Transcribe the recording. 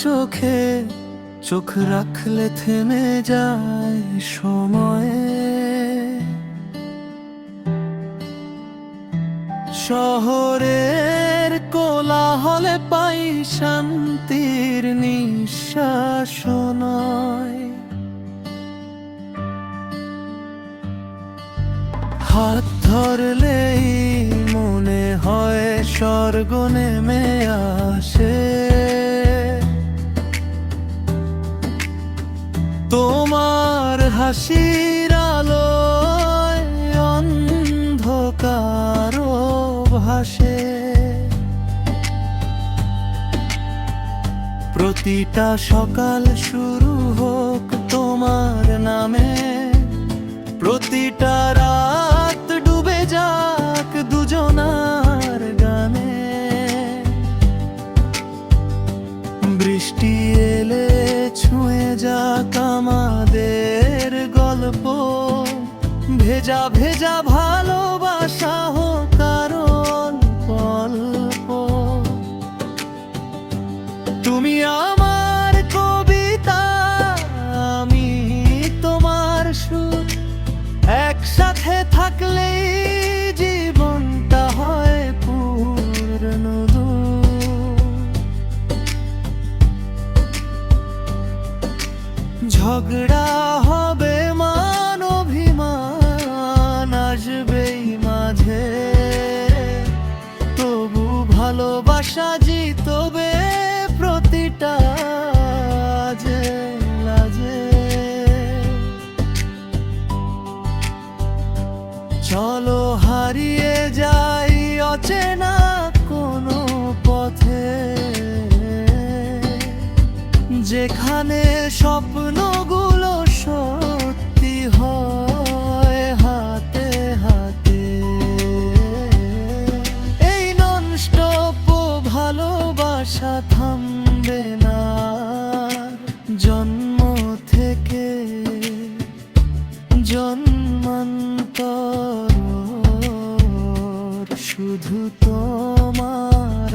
চোখে চোখ রাখলে থেমে যায় সময়ে। শহরের কোলাহলে পাই শান্তির নিঃশ্বাস নয়। হাত ধরলেই মনে হয় স্বর্গ নেমে আসে। তোমার হাসির আলোয় অন্ধকার ভাসে। প্রতিটা সকাল শুরু হোক তোমার নামে, প্রতিটা রাত ডুবে যাক দুজনার গানে। বৃষ্টি এলে ছুঁয়ে যাক আমাদের গল্প, ভেজা ভেজা ভালোবাসা হোক আরো অল্প অল্প। তুমি আমার কবিতা, আমি তোমার সুর, একসাথে থাকলেই জীবনটা হয় পূর্ণ। ঝগড়া হবে মান অভিমান আসবেই মাঝে, তবু ভালোবাসা জিতবে প্রতিটা লাজে লাজে। চলো হারিয়ে যাই অচেনা কোনো পথে, যেখানে স্বপ্নগুলো সত্যি হয় হাতে হাতে। এই ননস্টপ ভালোবাসা থামবে না, জন্ম থেকে জন্মান্তর শুধু তোমার।